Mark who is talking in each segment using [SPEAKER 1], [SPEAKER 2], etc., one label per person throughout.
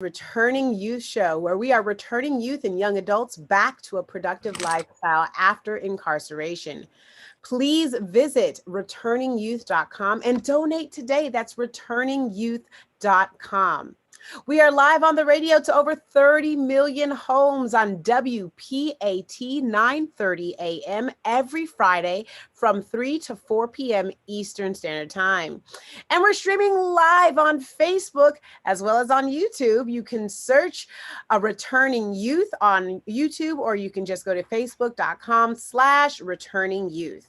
[SPEAKER 1] Returning Youth Show, where we are returning youth and young adults back to a productive lifestyle after incarceration. Please visit returningyouth.com and donate today. That's returningyouth.com. We are live on the radio to over 30 million homes on WPAT 930 AM every Friday from 3 to 4 p.m. Eastern Standard Time. And we're streaming live on Facebook as well as on YouTube. You can search Returning Youth on YouTube, or you can just go to facebook.com/returningyouth.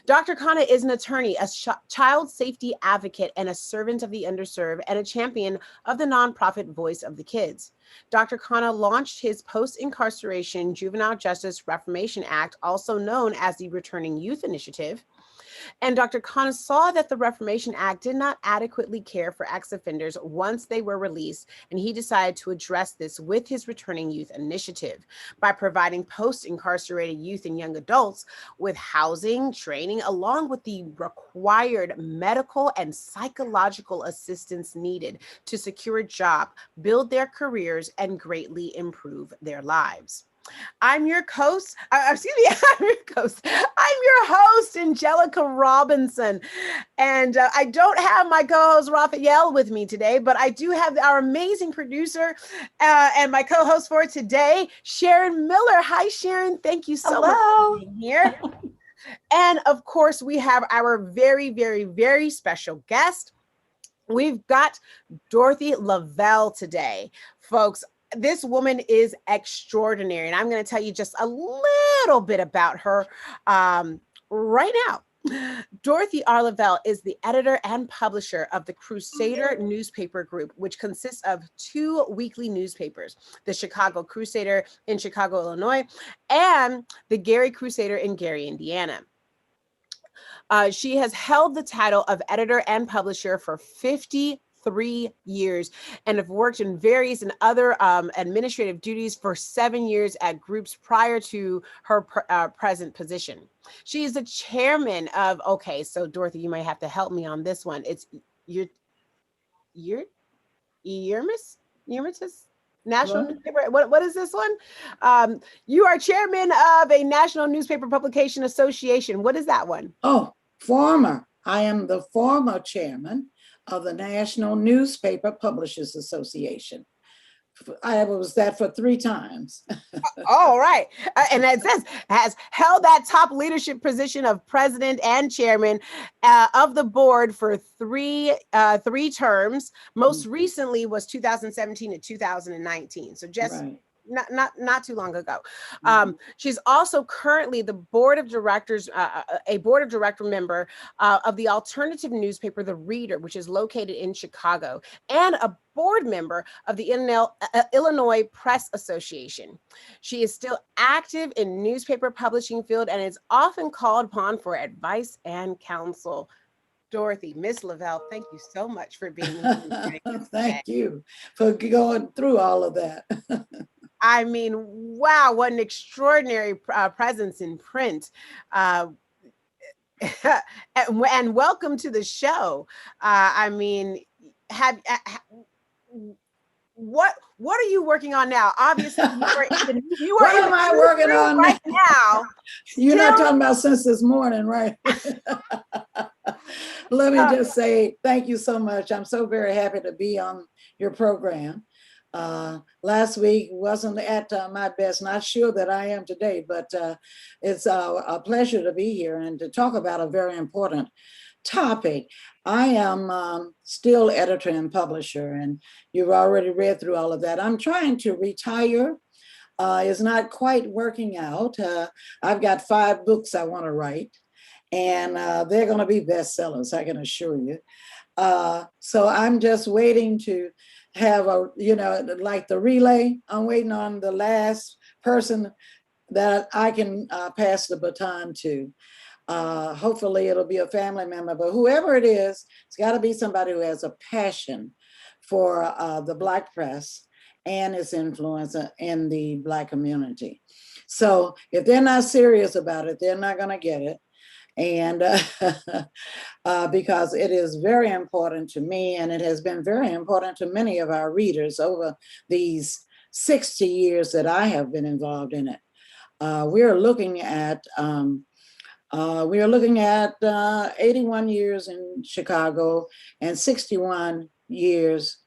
[SPEAKER 1] Dr. Khanna is an attorney, a child safety advocate, and a servant of the underserved, and a champion of the nonprofit Voice of the Kids. Dr. Khanna launched his Post-Incarceration Juvenile Justice Reformation Act, also known as the Returning Youth Initiative. And Dr. Khanna saw that the Reformation Act did not adequately care for ex-offenders once they were released, and he decided to address this with his Returning Youth Initiative by providing post-incarcerated youth and young adults with housing, training, along with the required medical and psychological assistance needed to secure a job, build their careers, and greatly improve their lives. I'm your host. I'm your host, Angelica Robinson. And I don't have my co-host Raphael with me today, but I do have our amazing producer and my co-host for today, Sharon Miller. Hi, Sharon. Thank you so much for being here. And of course, we have our very, very, very special guest. We've got Dorothy Leavell today, folks. This woman is extraordinary, and I'm going to tell you just a little bit about her right now. Dorothy R. Leavell is the editor and publisher of the Crusader Newspaper Group, which consists of 2 weekly newspapers, the Chicago Crusader in Chicago, Illinois, and the Gary Crusader in Gary, Indiana. She has held the title of editor and publisher for 53 years and have worked in various and other administrative duties for 7 years at groups prior to her present position. She is the chairman of, okay, so Dorothy, you might have to help me on this one. It's Emeritus? National Newspaper. What is this one? You are chairman of a National Newspaper Publication Association. What is that one?
[SPEAKER 2] Oh, former. I am the former chairman of the National Newspaper Publishers Association. I was that for 3 times.
[SPEAKER 1] All right. And it says has held that top leadership position of president and chairman of the board for three terms. Most recently was 2017 to 2019. So just right. Not too long ago. She's also currently the board of directors, a board of director member of the alternative newspaper, The Reader, which is located in Chicago, and a board member of the Illinois Press Association. She is still active in newspaper publishing field and is often called upon for advice and counsel. Dorothy, Miss Leavell, thank you so much for being here.
[SPEAKER 2] Thank you for going through all of that.
[SPEAKER 1] I mean, wow, what an extraordinary presence in print. And welcome to the show. I mean, what are you working on now? Obviously,
[SPEAKER 2] what am I working on
[SPEAKER 1] right now?
[SPEAKER 2] You're not talking about since this morning, right? Let me just say thank you so much. I'm so very happy to be on your program. Last week wasn't at my best, not sure that I am today, but it's a pleasure to be here and to talk about a very important topic. I am still editor and publisher, and you've already read through all of that. I'm trying to retire. It's not quite working out. I've got 5 books I want to write, and they're going to be bestsellers, I can assure you. So I'm just waiting to have like the relay. I'm waiting on the last person that I can pass the baton to. Hopefully it'll be a family member, but whoever it is, it's got to be somebody who has a passion for the Black press and its influence in the Black community. So if they're not serious about it, they're not going to get it. And because it is very important to me, and it has been very important to many of our readers over these 60 years that I have been involved in it. We are looking at 81 years in Chicago and 61 years,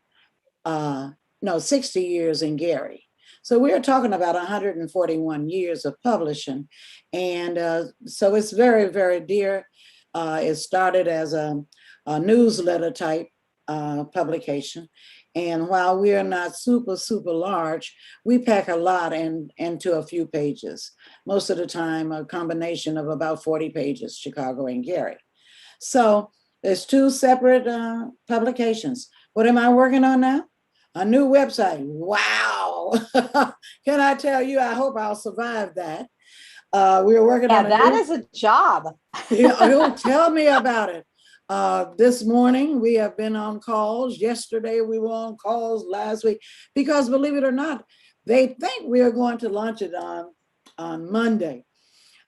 [SPEAKER 2] no, 60 years in Gary. So we're talking about 141 years of publishing. And so it's very, very dear. It started as a newsletter type publication. And while we are not super, super large, we pack a lot into a few pages. Most of the time, a combination of about 40 pages, Chicago and Gary. So there's two separate publications. What am I working on now? A new website. Wow. Can I tell you, I hope I'll survive that. We're working on
[SPEAKER 1] that is a job.
[SPEAKER 2] You'll tell me about it. This morning, we have been on calls. Yesterday, we were on calls last week, because believe it or not, they think we are going to launch it on Monday.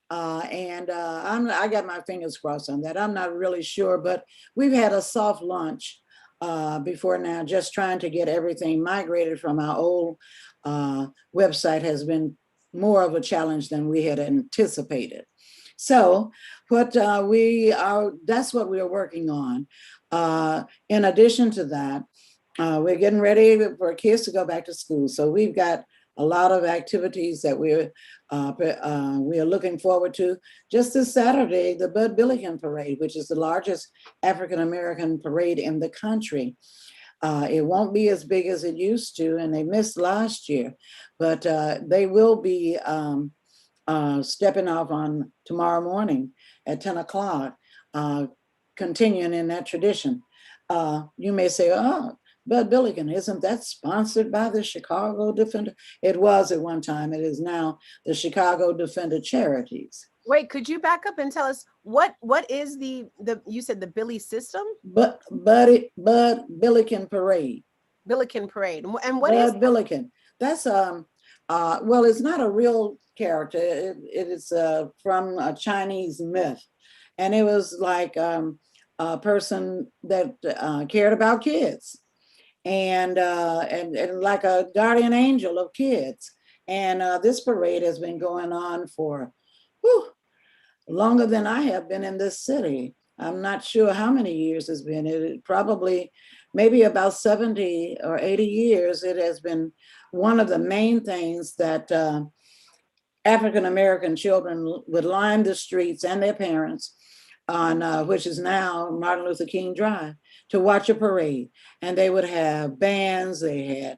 [SPEAKER 2] I got my fingers crossed on that. I'm not really sure, but we've had a soft launch before now, just trying to get everything migrated from our old website has been more of a challenge than we had anticipated. So that's what we are working on. In addition to that, we're getting ready for kids to go back to school. So we've got a lot of activities that we are looking forward to. Just this Saturday, the Bud Billiken Parade, which is the largest African-American parade in the country. It won't be as big as it used to, and they missed last year, but they will be stepping off on tomorrow morning at 10 o'clock, continuing in that tradition. You may say, oh, Bud Billiken, isn't that sponsored by the Chicago Defender? It was at one time. It is now the Chicago Defender Charities.
[SPEAKER 1] Wait, could you back up and tell us what is the you said the Billy system?
[SPEAKER 2] Bud Billiken Parade.
[SPEAKER 1] Billiken Parade. And
[SPEAKER 2] what is Billiken? That's well, it's not a real character. It is from a Chinese myth, and it was like a person that cared about kids, and like a guardian angel of kids. And this parade has been going on for longer than I have been in this city. I'm not sure how many years it's been. It probably maybe about 70 or 80 years. It has been one of the main things that African-American children would line the streets, and their parents, on which is now Martin Luther King Drive, to watch a parade. And they would have bands. They had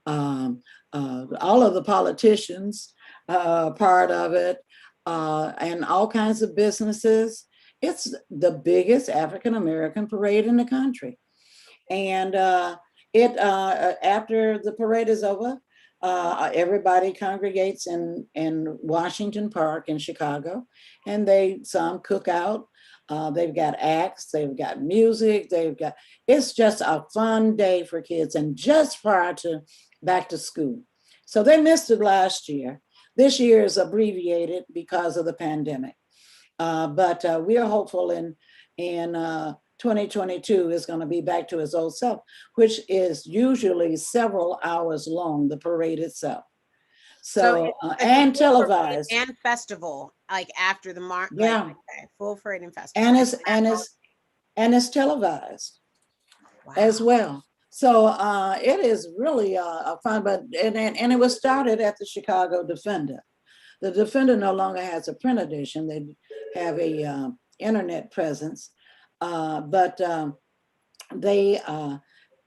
[SPEAKER 2] all of the politicians part of it, and all kinds of businesses. It's the biggest African-American parade in the country. And after the parade is over, everybody congregates in Washington Park in Chicago, and some cook out. They've got acts, they've got music, it's just a fun day for kids, and just prior to back to school. So they missed it last year. This year is abbreviated because of the pandemic. But we are hopeful in 2022 is going to be back to its old self, which is usually several hours long, the parade itself. So and televised.
[SPEAKER 1] And festival, like after the mark.
[SPEAKER 2] Yeah.
[SPEAKER 1] Like, okay, full parade and festival.
[SPEAKER 2] And it's televised. Wow. As well. So it is really fun, and it was started at the Chicago Defender. The Defender no longer has a print edition. They have a internet presence, but they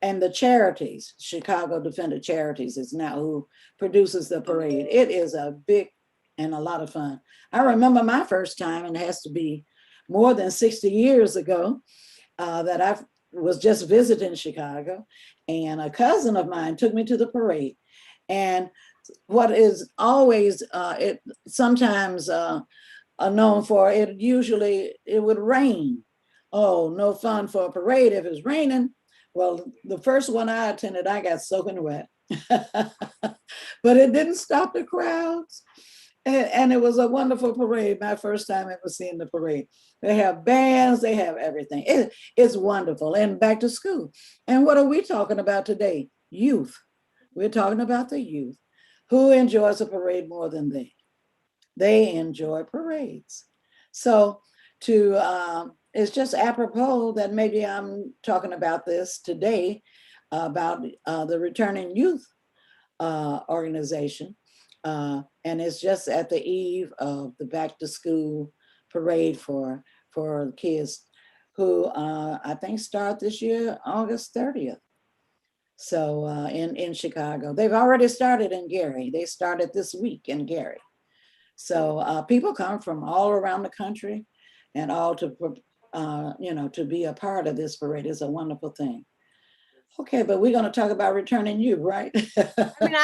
[SPEAKER 2] and the charities, Chicago Defender Charities is now who produces the parade. It is a big and a lot of fun. I remember my first time, and it has to be more than 60 years ago, that I was just visiting Chicago, and a cousin of mine took me to the parade. And what is always sometimes known for, it would rain. Oh, no fun for a parade if it's raining. Well, the first one I attended, I got soaking wet. But it didn't stop the crowds. And it was a wonderful parade. My first time ever seeing the parade. They have bands, they have everything. It's wonderful. And back to school. And what are we talking about today? Youth. We're talking about the youth. Who enjoys a parade more than they? They enjoy parades. So it's just apropos that maybe I'm talking about this today about the returning youth organization. And it's just at the eve of the back to school parade for kids who I think start this year, August 30th. So in Chicago, they've already started in Gary. They started this week in Gary. So people come from all around the country, and all to to be a part of this parade is a wonderful thing. Okay, but we're going to talk about returning you, right?
[SPEAKER 1] I mean,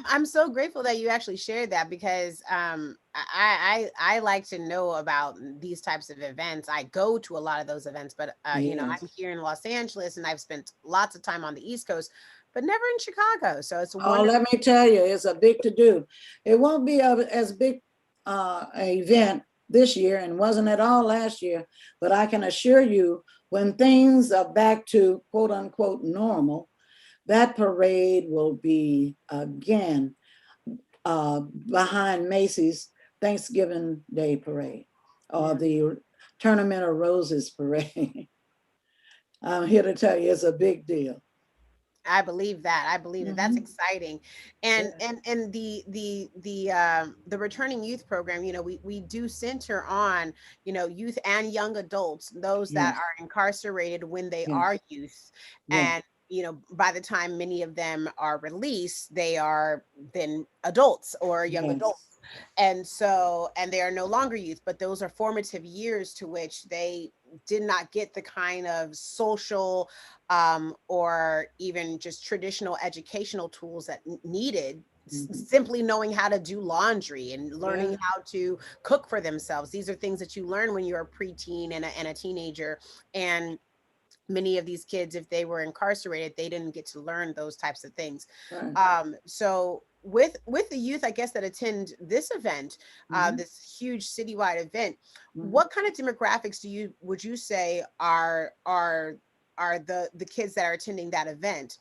[SPEAKER 1] I'm so grateful that you actually shared that, because I like to know about these types of events. I go to a lot of those events, but you know,
[SPEAKER 2] Yes.
[SPEAKER 1] I'm here in Los Angeles, and I've spent lots of time on the East Coast, but never in Chicago. So it's
[SPEAKER 2] Oh,
[SPEAKER 1] wonderful.
[SPEAKER 2] let me tell you, it's a big to do. It won't be as big event this year, and wasn't at all last year, but I can assure you, when things are back to quote unquote normal, that parade will be again behind Macy's Thanksgiving Day parade, or the Tournament of Roses parade. I'm here to tell you, it's a big deal.
[SPEAKER 1] I believe that. I believe that. That's
[SPEAKER 2] Mhm.
[SPEAKER 1] exciting.
[SPEAKER 2] Yeah.
[SPEAKER 1] And the returning youth program, you know, we do center on, you know, youth and young adults, those that
[SPEAKER 2] Yes.
[SPEAKER 1] are incarcerated when they are
[SPEAKER 2] Yes.
[SPEAKER 1] youth.
[SPEAKER 2] Yes.
[SPEAKER 1] And you know, by the time many of them are released, they are then adults or young adults.
[SPEAKER 2] Yes.
[SPEAKER 1] And so, and they are no longer youth, but those are formative years to which they did not get the kind of social or even just traditional educational tools that needed.
[SPEAKER 2] Mhm.
[SPEAKER 1] Simply knowing how to do laundry and learning
[SPEAKER 2] Yeah.
[SPEAKER 1] how to cook for themselves. These are things that you learn when you're a preteen and a teenager. And many of these kids, if they were incarcerated, they didn't get to learn those types of things.
[SPEAKER 2] Right.
[SPEAKER 1] So with the youth, I guess, that attend this event,
[SPEAKER 2] Mhm.
[SPEAKER 1] this huge citywide event,
[SPEAKER 2] Mhm.
[SPEAKER 1] what kind of demographics would you say are the kids that are attending that event?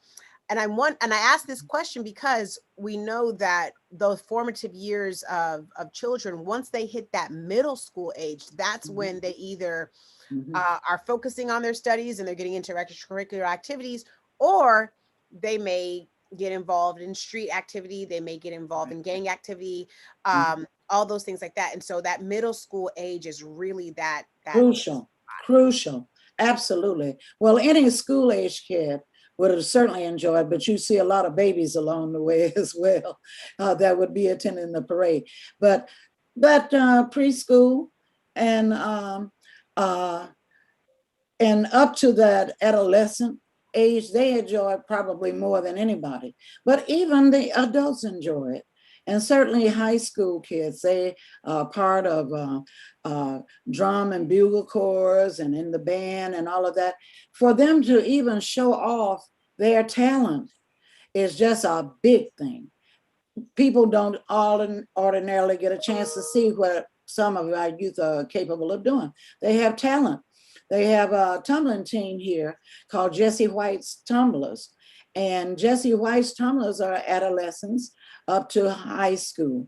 [SPEAKER 1] And I ask this question because we know that those formative years of children, once they hit that middle school age, that's
[SPEAKER 2] Mhm.
[SPEAKER 1] when they either
[SPEAKER 2] Mhm.
[SPEAKER 1] are focusing on their studies and they're getting into extracurricular activities, or they may get involved in street activity, they may get involved
[SPEAKER 2] Right.
[SPEAKER 1] in gang activity,
[SPEAKER 2] Mhm.
[SPEAKER 1] all those things like that. And so that middle school age is really that.
[SPEAKER 2] Crucial. Crucial. Absolutely. Well, any school age kid would have certainly enjoyed, but you see a lot of babies along the way as well that would be attending the parade. But preschool and uh, and up to that adolescent age, they enjoy it probably more than anybody. But even the adults enjoy it. And certainly high school kids, they are part of drum and bugle corps and in the band and all of that. For them to even show off their talent is just a big thing. People don't ordinarily get a chance to see what some of our youth are capable of doing. They have talent. They have a tumbling team here called Jesse White's Tumblers. And Jesse White's Tumblers are adolescents up to high school.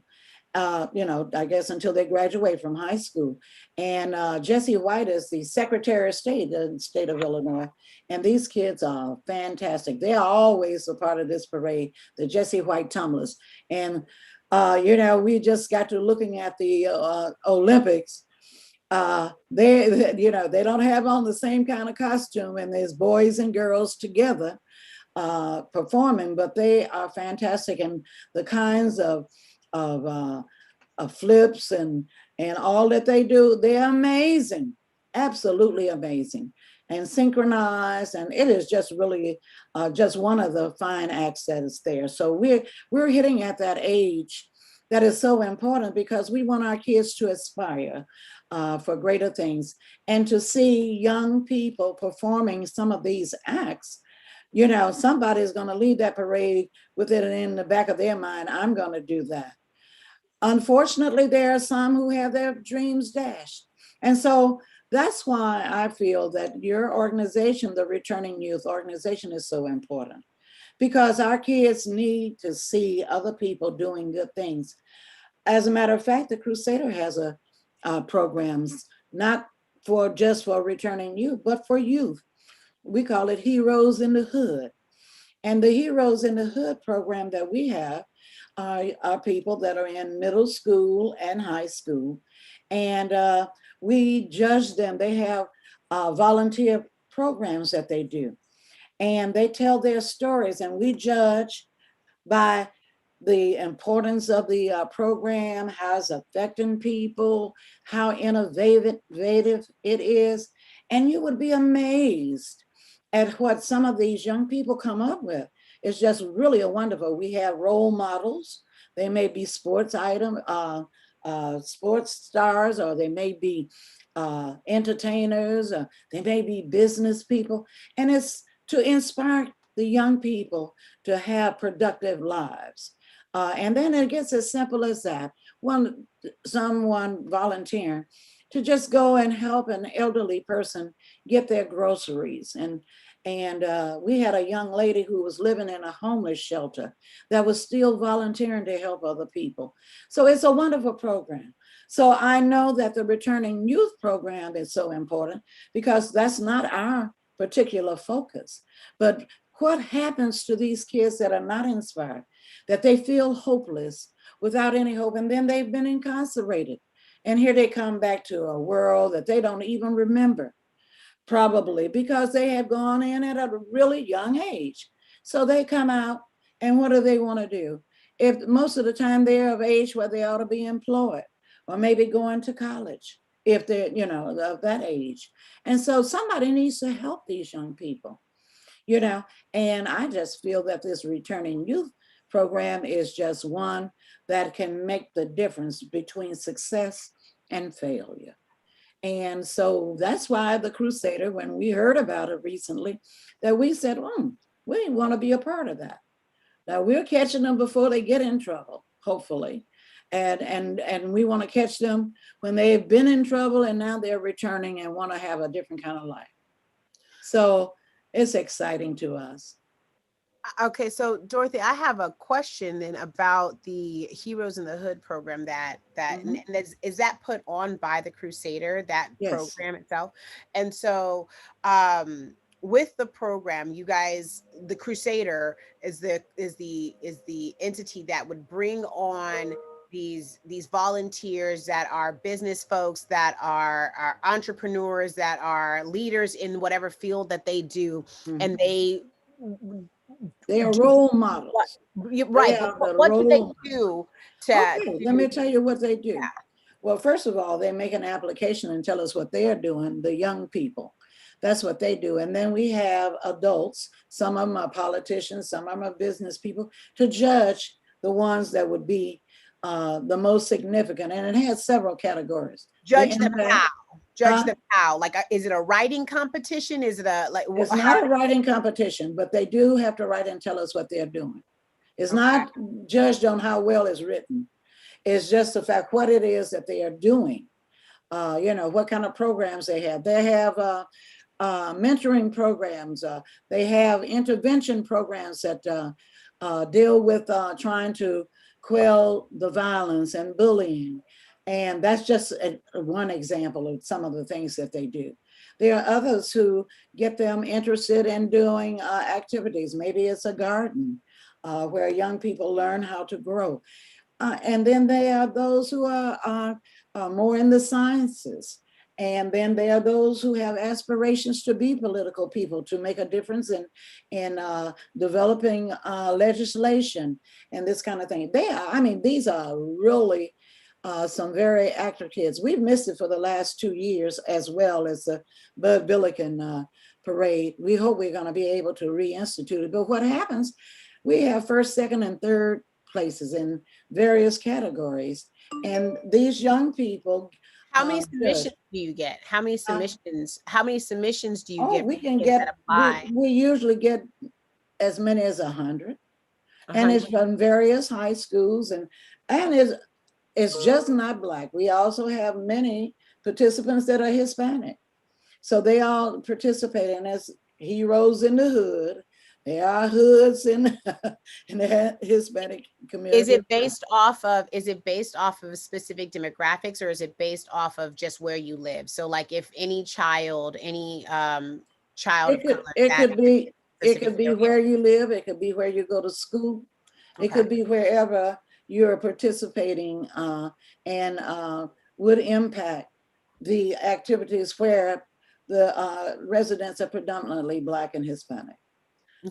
[SPEAKER 2] I guess until they graduate from high school. And Jesse White is the Secretary of State in the state of Illinois. And these kids are fantastic. They are always a part of this parade, the Jesse White Tumblers. And, we just got to looking at the Olympics. They don't have on the same kind of costume, and there's boys and girls together performing, but they are fantastic. And the kinds of, uh, flips and all that they do, they're amazing, absolutely amazing, and synchronized. And it is just really just one of the fine acts that is there. So we're hitting at that age that is so important, because we want our kids to aspire for greater things, and to see young people performing some of these acts. Somebody's going to leave that parade with it in the back of their mind, I'm going to do that. unfortunately, there are some who have their dreams dashed. And so that's why I feel that your organization, the Returning Youth Organization, is so important, because our kids need to see other people doing good things. As a matter of fact, the Crusader has a programs, not for just for returning youth, but for youth. We call it Heroes in the Hood. And the Heroes in the Hood program that we have are people that are in middle school and high school. And we judge them. They have volunteer programs that they do. And they tell their stories, and we judge by the importance of the program, how it's affecting people, how innovative it is. And you would be amazed at what some of these young people come up with. It's just really a wonderful. We have role models. They may be sports sports stars, or they may be entertainers, or they may be business people. And it's to inspire the young people to have productive lives. And then it gets as simple as that. Someone volunteering to just go and help an elderly person get their groceries. And we had a young lady who was living in a homeless shelter that was still volunteering to help other people. So it's a wonderful program. So I know that the Returning Youth program is so important, because that's not our particular focus. But what happens to these kids that are not inspired, that they feel hopeless, without any hope, and then they've been incarcerated, and here they come back to a world that they don't even remember, probably because they had gone in at a really young age. So they come out, and what do they want to do? If most of the time they're of age where they ought to be employed, or maybe going to college, if they're, of that age. And so somebody needs to help these young people, and I just feel that this Returning Youth program is just one that can make the difference between success and failure. And so that's why the Crusader, when we heard about it recently, that we said, we want to be a part of that. Now we're catching them before they get in trouble, hopefully. And we want to catch them when they've been in trouble and now they're returning and want to have a different kind of life. So it's exciting to us.
[SPEAKER 1] Okay, so Dorothy, I have a question then about the Heroes in the Hood program
[SPEAKER 2] Mhm.
[SPEAKER 1] and is that put on by the Crusader, that
[SPEAKER 2] Yes.
[SPEAKER 1] program itself? And so with the program, you guys, the Crusader is the entity that would bring on these volunteers that are business folks, that are entrepreneurs, that are leaders in whatever field that they do, and
[SPEAKER 2] Mhm.
[SPEAKER 1] they
[SPEAKER 2] They are
[SPEAKER 1] do
[SPEAKER 2] role
[SPEAKER 1] what,
[SPEAKER 2] models. They
[SPEAKER 1] right, but
[SPEAKER 2] are the
[SPEAKER 1] what do they
[SPEAKER 2] role models.
[SPEAKER 1] do to
[SPEAKER 2] Okay, let me tell you what they do.
[SPEAKER 1] yeah.
[SPEAKER 2] Well, first of all, they make an application and tell us what they're doing, the young people. That's what they do. And then we have adults, some of them are politicians, some of them are business people, to judge the ones that would be the most significant. And it has several categories. The
[SPEAKER 1] Judge them
[SPEAKER 2] impact.
[SPEAKER 1] how? Judge them how? Like, is it a writing competition? Is it a like
[SPEAKER 2] It's
[SPEAKER 1] how?
[SPEAKER 2] not a writing competition, but they do have to write and tell us what they're doing. It's
[SPEAKER 1] Okay.
[SPEAKER 2] not judged on how well it's written. It's just the fact what it is that they are doing. What kind of programs they have. They have mentoring programs. They have intervention programs that deal with trying to quell the violence and bullying. And that's just one example of some of the things that they do. There are others who get them interested in doing activities. Maybe it's a garden where young people learn how to grow. And then there are those who are more in the sciences. And then there are those who have aspirations to be political people, to make a difference in developing legislation and this kind of thing. These are really some very active kids. We've missed it for the last 2 years, as well as the Bud Billiken parade. We hope we're going to be able to reinstitute it. But what happens, we have first, second, and third places in various categories. And these young people
[SPEAKER 1] How many
[SPEAKER 2] judge.
[SPEAKER 1] submissions do you get? How many
[SPEAKER 2] Uh,
[SPEAKER 1] submissions? How many submissions do you
[SPEAKER 2] oh,
[SPEAKER 1] get
[SPEAKER 2] we
[SPEAKER 1] for
[SPEAKER 2] can
[SPEAKER 1] kids that
[SPEAKER 2] get,
[SPEAKER 1] apply?
[SPEAKER 2] we usually get as many as 100.
[SPEAKER 1] A
[SPEAKER 2] And it's
[SPEAKER 1] hundred.
[SPEAKER 2] from various high schools. And it's It's just not Black. We also have many participants that are Hispanic. So they all participate in as heroes in the hood. There are hoods in, in the Hispanic community.
[SPEAKER 1] Is it based off of specific demographics, or is it based off of just where you live? So like if any child, child of color
[SPEAKER 2] It
[SPEAKER 1] that
[SPEAKER 2] could be it
[SPEAKER 1] specific
[SPEAKER 2] could be
[SPEAKER 1] area?
[SPEAKER 2] where you live, it could be where you go to school, it
[SPEAKER 1] Okay.
[SPEAKER 2] could be wherever you're participating and would impact the activities where the residents are predominantly Black and Hispanic.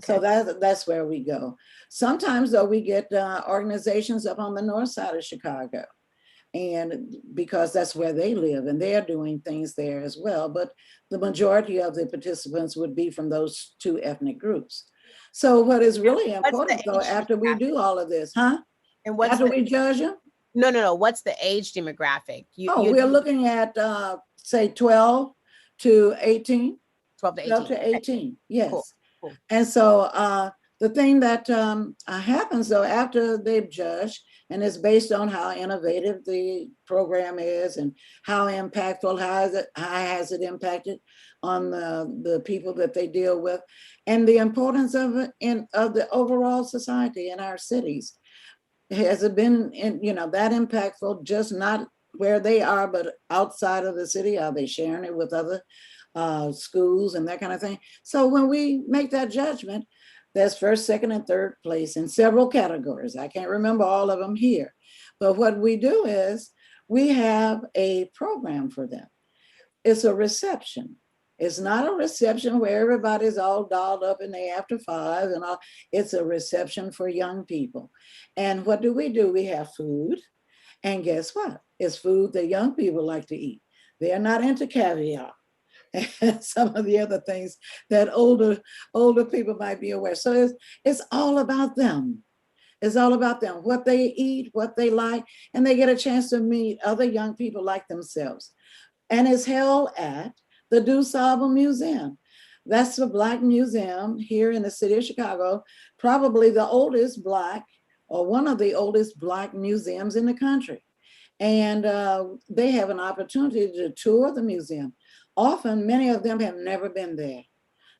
[SPEAKER 2] So
[SPEAKER 1] Okay.
[SPEAKER 2] that's where we go. Sometimes though we get organizations up on the north side of Chicago, and because that's where they live and they're doing things there as well. But the majority of the participants would be from those two ethnic groups. So what is really
[SPEAKER 1] What's the
[SPEAKER 2] important though,
[SPEAKER 1] age
[SPEAKER 2] after we do
[SPEAKER 1] demographic?
[SPEAKER 2] all of this, huh?
[SPEAKER 1] And what's
[SPEAKER 2] After
[SPEAKER 1] the
[SPEAKER 2] we judge them,
[SPEAKER 1] no, what's the age demographic?
[SPEAKER 2] oh, we're looking at say 12 to 18,
[SPEAKER 1] 12 to
[SPEAKER 2] 12
[SPEAKER 1] 18.
[SPEAKER 2] to
[SPEAKER 1] Okay,
[SPEAKER 2] 18,
[SPEAKER 1] cool.
[SPEAKER 2] yes.
[SPEAKER 1] Cool.
[SPEAKER 2] And so the thing that happens though, after they've judged, and it's based on how innovative the program is and how impactful, how has it impacted on the people that they deal with, and the importance of it of the overall society in our cities. Has it been that impactful, just not where they are, but outside of the city? Are they sharing it with other schools and that kind of thing? So when we make that judgment, there's first, second, and third place in several categories. I can't remember all of them here, but what we do is we have a program for them. It's a reception. It's not a reception where everybody's all dolled up in the after five and all. It's a reception for young people. And what do? We have food. And guess what? It's food that young people like to eat. They're not into caviar and some of the other things that older people might be aware. So it's all about them. It's all about them, what they eat, what they like, and they get a chance to meet other young people like themselves. And it's held at the DuSable Museum. That's a Black museum here in the city of Chicago, probably the oldest Black or one of the oldest Black museums in the country. And they have an opportunity to tour the museum. Often, many of them have never been there.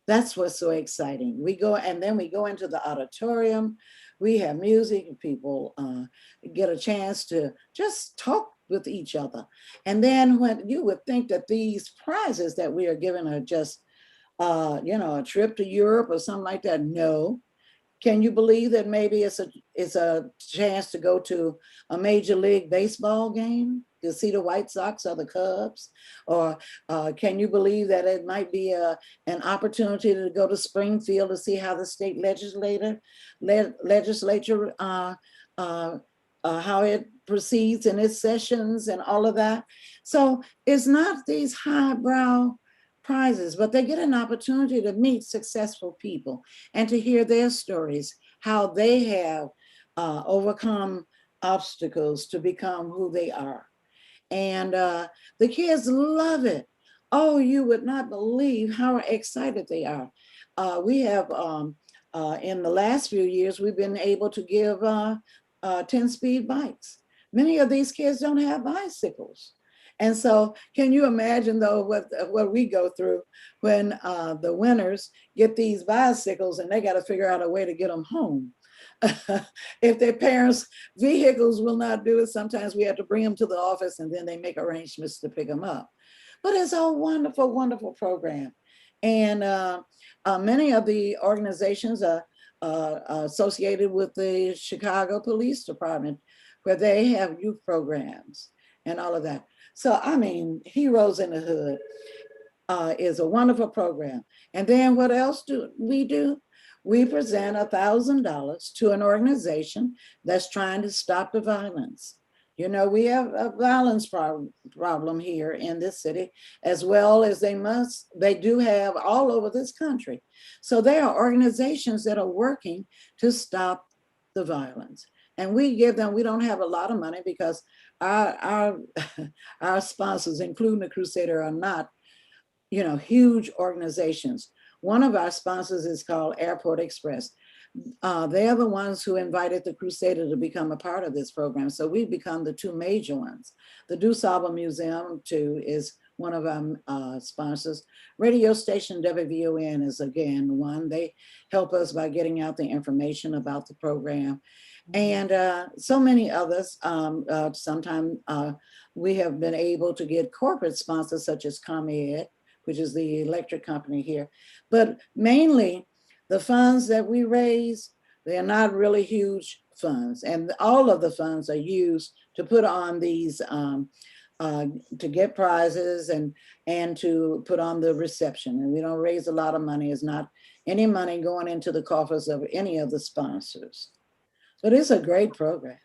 [SPEAKER 2] That's what's so exciting. We go, and then we go into the auditorium. We have music, and people get a chance to just talk with each other. And then when you would think that these prizes that we are given are just, a trip to Europe or something like that. No. Can you believe that maybe it's a chance to go to a Major League Baseball game to see the White Sox or the Cubs? Or can you believe that it might be an opportunity to go to Springfield to see how the state legislature how it proceeds in its sessions and all of that? So it's not these highbrow prizes, but they get an opportunity to meet successful people and to hear their stories, how they have overcome obstacles to become who they are. And the kids love it. Oh, you would not believe how excited they are. We have, in the last few years, we've been able to give 10-speed bikes. Many of these kids don't have bicycles. And so can you imagine though what we go through when the winners get these bicycles and they got to figure out a way to get them home. If their parents' vehicles will not do it, sometimes we have to bring them to the office and then they make arrangements to pick them up. But it's a wonderful, wonderful program. And many of the organizations are associated with the Chicago Police Department, where they have youth programs and all of that. So, I mean, Heroes in the Hood is a wonderful program. And then what else do we do? We present $1,000 to an organization that's trying to stop the violence. You know, we have a violence problem here in this city, as well as they do have all over this country. So there are organizations that are working to stop the violence. And we don't have a lot of money because our our sponsors, including the Crusader, are not, huge organizations. One of our sponsors is called Airport Express. they're the ones who invited the Crusader to become a part of this program. So we've become the two major ones. The DuSable Museum, too, is one of our sponsors. Radio station WVON is, again, one. They help us by getting out the information about the program. And so many others. Sometimes we have been able to get corporate sponsors such as ComEd, which is the electric company here. But mainly the funds that we raise, they're not really huge funds. And all of the funds are used to put on these, to get prizes and to put on the reception. And we don't raise a lot of money. It's not any money going into the coffers of any of the sponsors. But it's a great program.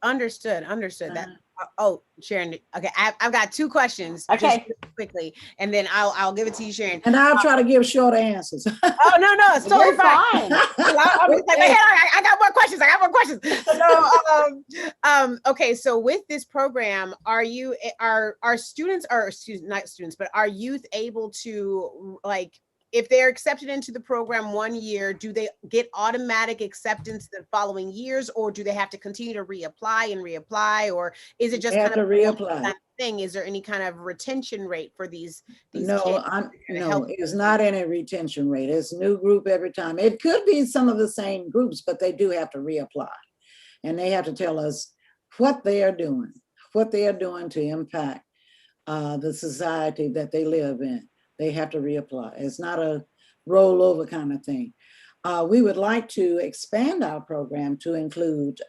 [SPEAKER 1] Understood. That. Oh, Sharon. Okay, I've got two questions.
[SPEAKER 3] Okay.
[SPEAKER 1] Just quickly, and then I'll give it to you, Sharon.
[SPEAKER 2] And I'll try to give short answers.
[SPEAKER 1] Oh no, it's totally fine.
[SPEAKER 2] Okay.
[SPEAKER 1] I got more questions. So, okay. So with this program, are students, or not students, but are youth able to, like, if they're accepted into the program 1 year, do they get automatic acceptance the following years, or do they have to continue to reapply, or is it just
[SPEAKER 2] kind of reapply
[SPEAKER 1] thing? Is there any kind of retention rate for these
[SPEAKER 2] no,
[SPEAKER 1] kids?
[SPEAKER 2] No, it's not any retention rate. It's a new group every time. It could be some of the same groups, but they do have to reapply. And they have to tell us what they are doing to impact the society that they live in. They have to reapply. It's not a rollover kind of thing. We would like to expand our program to include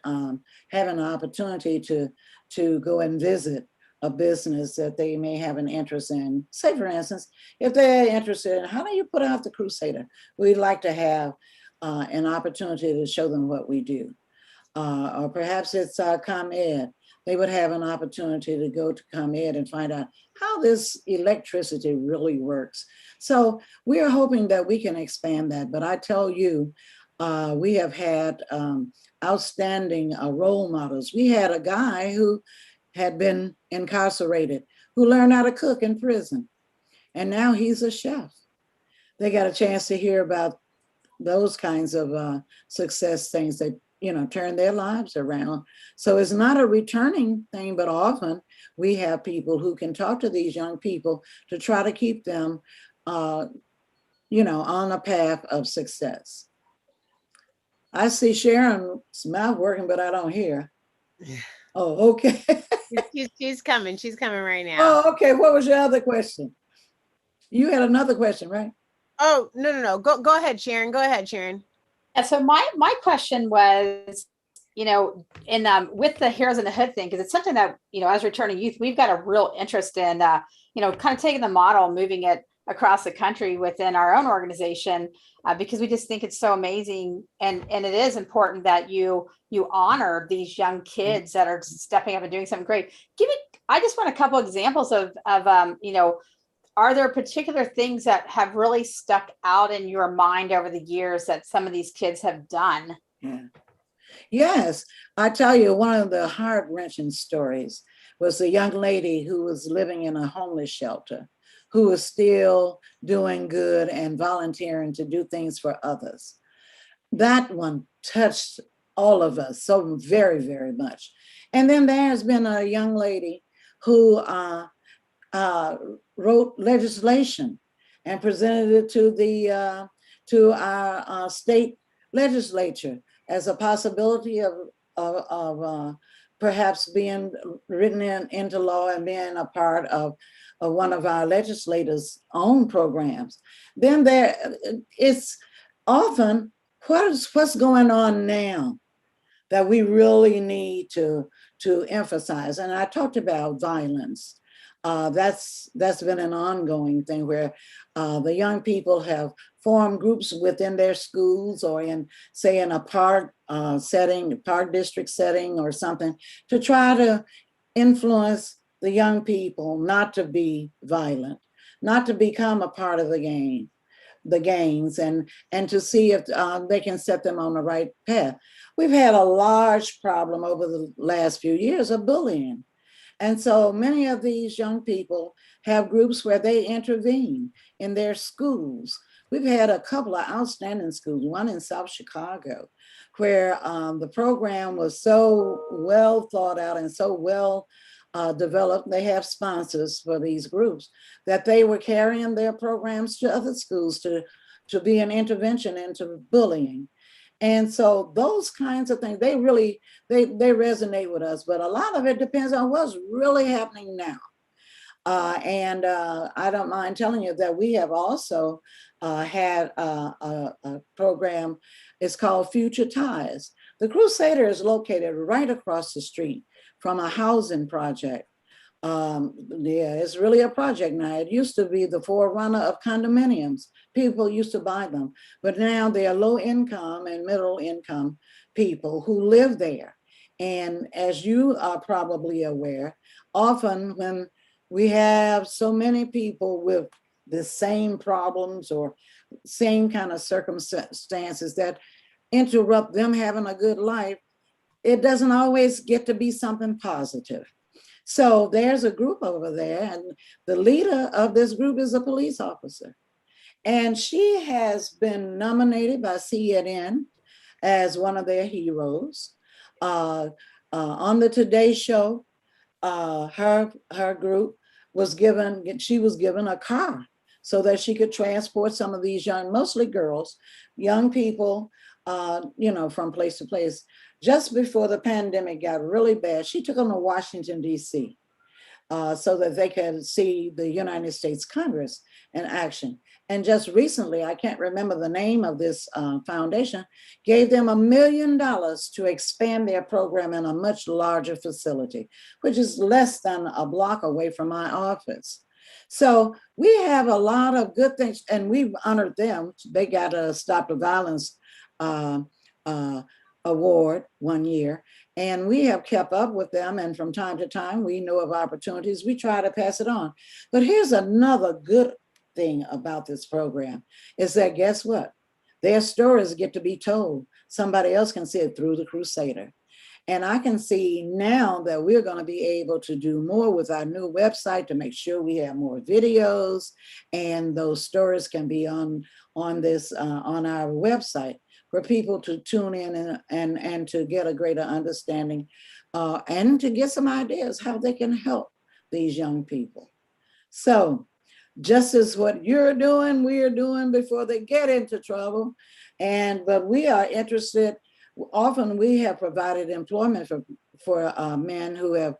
[SPEAKER 2] having an opportunity to go and visit a business that they may have an interest in. Say, for instance, if they're interested in how do you put out the Crusader, we'd like to have an opportunity to show them what we do. Or perhaps it's ComEd. They would have an opportunity to go to ComEd and find out how this electricity really works. So we are hoping that we can expand that. But I tell you, we have had outstanding role models. We had a guy who had been incarcerated, who learned how to cook in prison. And now he's a chef. They got a chance to hear about those kinds of success things that, turn their lives around. So it's not a returning thing, but often we have people who can talk to these young people to try to keep them, on a path of success. I see Sharon's mouth working, but I don't hear. Oh, okay.
[SPEAKER 1] She's coming right now.
[SPEAKER 2] Oh, okay. What was your other question? You had another question, right?
[SPEAKER 1] Oh, no. Go ahead, Sharon.
[SPEAKER 3] Yeah, so my question was, with the Heroes in the Hood thing, because it's something that, as returning youth, we've got a real interest in, kind of taking the model, moving it across the country within our own organization, because we just think it's so amazing. And it is important that you honor these young kids that are stepping up and doing something great. I just want a couple examples of are there particular things that have really stuck out in your mind over the years that some of these kids have done?
[SPEAKER 2] Yeah. Yes, I tell you, one of the heart-wrenching stories was a young lady who was living in a homeless shelter, who was still doing good and volunteering to do things for others. That one touched all of us so very, very much. And then there's been a young lady who wrote legislation and presented it to our state legislature as a possibility of perhaps being written into law and being a part of one of our legislators' own programs. Then it's often what's going on now that we really need to emphasize. And I talked about violence. That's been an ongoing thing where the young people have formed groups within their schools or in a park setting, park district setting or something, to try to influence the young people not to be violent, not to become a part of the gangs, and to see if they can set them on the right path. We've had a large problem over the last few years of bullying. And so many of these young people have groups where they intervene in their schools, we've had a couple of outstanding schools, one in South Chicago, where the program was so well thought out and so well developed. They have sponsors for these groups that they were carrying their programs to other schools to be an intervention into bullying. And so those kinds of things, they really, they resonate with us, but a lot of it depends on what's really happening now. I don't mind telling you that we have also had a program. It's called Future Ties. The Crusader is located right across the street from a housing project. Yeah, it's really a project now. It used to be the forerunner of condominiums. People used to buy them, but now they are low income and middle income people who live there. And as you are probably aware, often when we have so many people with the same problems or same kind of circumstances that interrupt them having a good life, it doesn't always get to be something positive. So there's a group over there, and the leader of this group is a police officer. And she has been nominated by CNN as one of their heroes. On the Today Show, her group she was given a car so that she could transport some of these young, mostly girls, young people, from place to place. Just before the pandemic got really bad, she took them to Washington, D.C. So that they could see the United States Congress in action. And just recently, I can't remember the name of this foundation, gave them $1 million to expand their program in a much larger facility, which is less than a block away from my office. So we have a lot of good things, and we've honored them. They got a Stop the Violence award one year, and we have kept up with them, and from time to time we know of opportunities, we try to pass it on. But here's another good thing about this program is that, guess what, their stories get to be told. Somebody else can see it through the Crusader. And I can see now that we're going to be able to do more with our new website to make sure we have more videos, and those stories can be on this on our website for people to tune in and to get a greater understanding and to get some ideas how they can help these young people. So just as what you're doing, we're doing before they get into trouble. But we are interested. Often we have provided employment for men who have,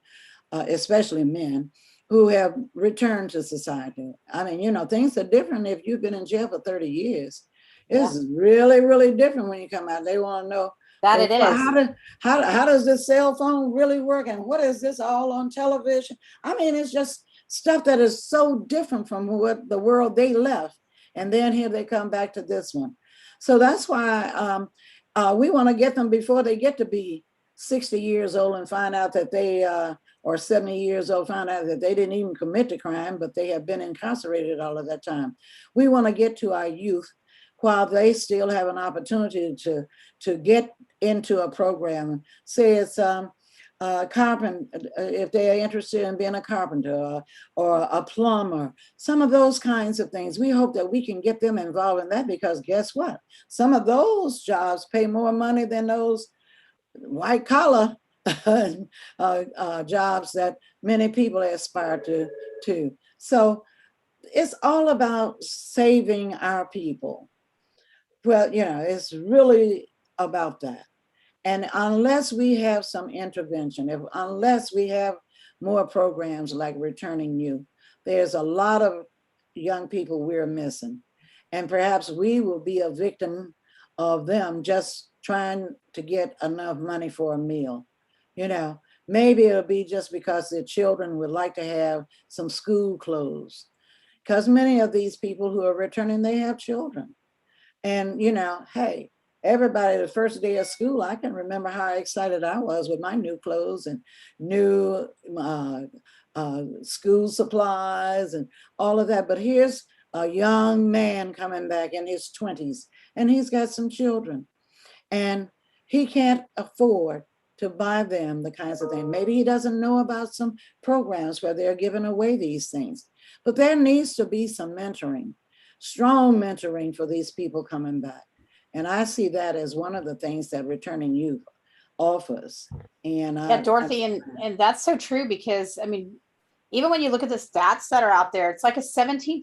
[SPEAKER 2] especially men, who have returned to society. I mean, things are different if you've been in jail for 30 years. It's really, really different when you come out. They want to know
[SPEAKER 3] that it is.
[SPEAKER 2] How does this cell phone really work? And what is this all on television? I mean, it's just stuff that is so different from what the world they left. And then here they come back to this one. So that's why we want to get them before they get to be 60 years old and find out that they, or 70 years old, find out that they didn't even commit the crime, but they have been incarcerated all of that time. We want to get to our youth while they still have an opportunity to get into a program. Say it's carpenter, if they're interested in being a carpenter or a plumber, some of those kinds of things. We hope that we can get them involved in that, because guess what? Some of those jobs pay more money than those white collar jobs that many people aspire to. So it's all about saving our people. Well, it's really about that. And unless we have some intervention, unless we have more programs like Returning Youth, there's a lot of young people we're missing. And perhaps we will be a victim of them just trying to get enough money for a meal. Maybe it'll be just because their children would like to have some school clothes. Because many of these people who are returning, they have children. And, hey, everybody, the first day of school, I can remember how excited I was with my new clothes and new school supplies and all of that. But here's a young man coming back in his 20s, and he's got some children, and he can't afford to buy them the kinds of things. Maybe he doesn't know about some programs where they're giving away these things, but there needs to be some mentoring strong mentoring for these people coming back. And I see that as one of the things that returning youth offers. And
[SPEAKER 3] Yeah, Dorothy, and that's so true, because I mean, even when you look at the stats that are out there, it's like a 17%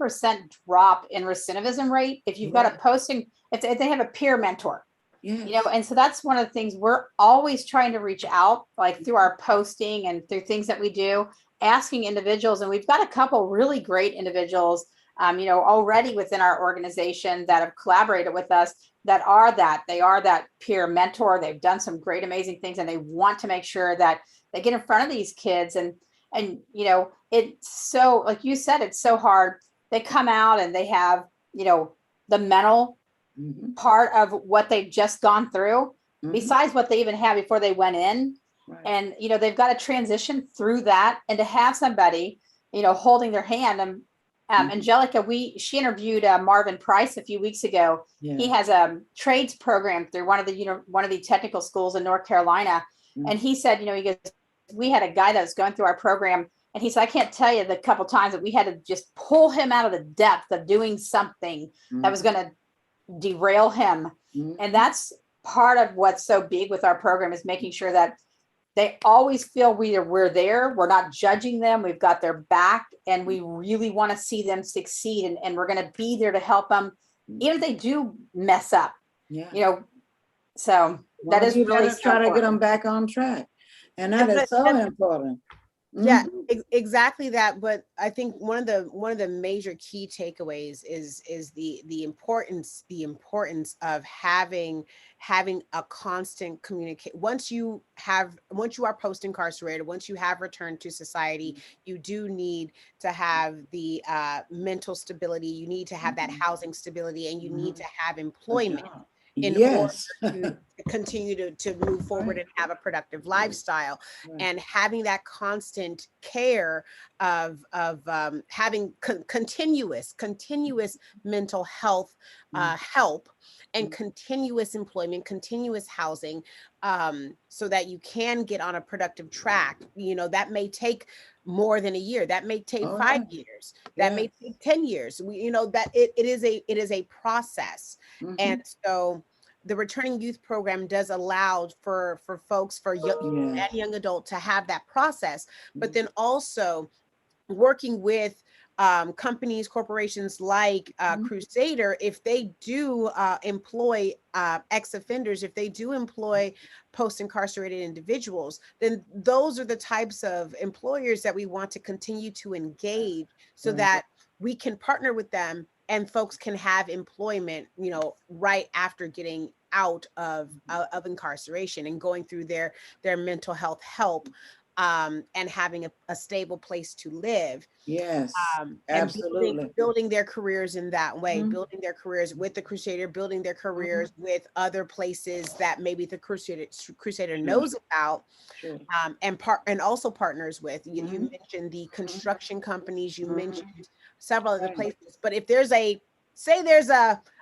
[SPEAKER 3] drop in recidivism rate if you've got a posting, if they have a peer mentor.
[SPEAKER 2] yes.
[SPEAKER 3] And so that's one of the things we're always trying to reach out, like through our posting and through things that we do, asking individuals. And we've got a couple really great individuals, already within our organization that have collaborated with us, that they are that peer mentor. They've done some great, amazing things, and they want to make sure that they get in front of these kids. And it's so, like you said, it's so hard. They come out and they have, the mental part of what they've just gone through, besides what they even had before they went in.
[SPEAKER 2] Right.
[SPEAKER 3] And, they've got to transition through that, and to have somebody, holding their hand. And Angelica, she interviewed Marvin Price a few weeks ago.
[SPEAKER 2] Yeah.
[SPEAKER 3] He has a trades program through one of the technical schools in North Carolina. And he said, he goes, we had a guy that was going through our program, and he said, I can't tell you the couple times that we had to just pull him out of the depth of doing something that was going to derail him. And that's part of what's so big with our program, is making sure that they always feel we're there. We're not judging them. We've got their back, and we really want to see them succeed. And we're going to be there to help them, even if they do mess up. So that is really
[SPEAKER 2] try to get them back on track. And that is so important.
[SPEAKER 1] Yeah, exactly that. But I think one of the major key takeaways is the importance of having a constant communicate. Once you are post-incarcerated, once you have returned to society, you do need to have the mental stability. You need to have that housing stability, and you need to have employment in order to continue to move forward and have a productive lifestyle. And having that constant care of having continuous mental health help, and continuous employment, continuous housing, so that you can get on a productive track. That may take more than a year. That may take 5 years. That may take 10 years. That it is a process. And so the Returning Youth Program does allow for folks, for young and young adult, to have that process, but then also working with companies, corporations like Crusader, if they do employ ex-offenders, if they do employ post-incarcerated individuals, then those are the types of employers that we want to continue to engage, so that we can partner with them and folks can have employment, right after getting out of incarceration and going through their mental health help, and having a stable place to live.
[SPEAKER 2] Yes,
[SPEAKER 1] And
[SPEAKER 2] absolutely.
[SPEAKER 1] building their careers in that way, building their careers with the Crusader, building their careers with other places that maybe the Crusader knows about, and also partners with. You mentioned the construction companies, you mentioned several other places, but if there's a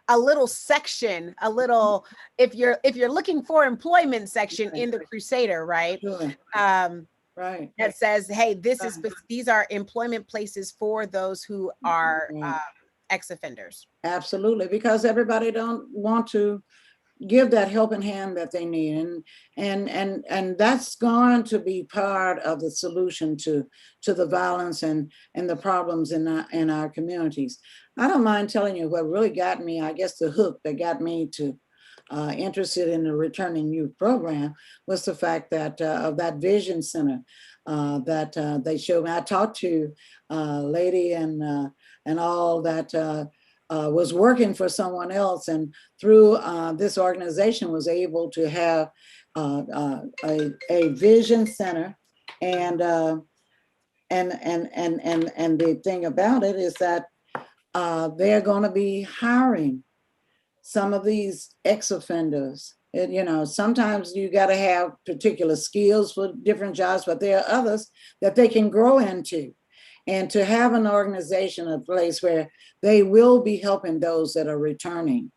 [SPEAKER 1] little section, if you're looking for employment section in the Crusader, right? That says, hey, these are employment places for those who are ex-offenders.
[SPEAKER 2] Absolutely, because everybody don't want to give that helping hand that they need, and that's going to be part of the solution to the violence and the problems in our communities. I don't mind telling you what really got me, I guess the hook that got me to interested in the Returning Youth Program was the fact that of that vision center that they showed me. I talked to a lady and all that was working for someone else, and through this organization was able to have a vision center, and the thing about it is that they're going to be hiring some of these ex-offenders. Sometimes you got to have particular skills for different jobs, but there are others that they can grow into. And to have an organization, a place where they will be helping those that are returning,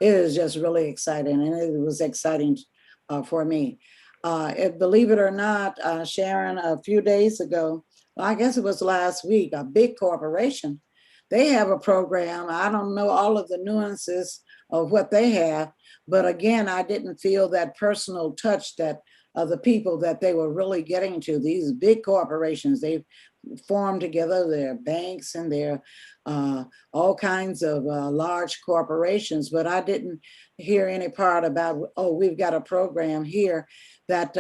[SPEAKER 2] it is just really exciting. And it was exciting for me. Believe it or not, Sharon, a few days ago, well, I guess it was last week, a big corporation they have a program. I don't know all of the nuances of what they have, but again, I didn't feel that personal touch that the people that they were really getting to. These big corporations, they formed together, their banks and their all kinds of large corporations, but I didn't hear any part about, oh, we've got a program here that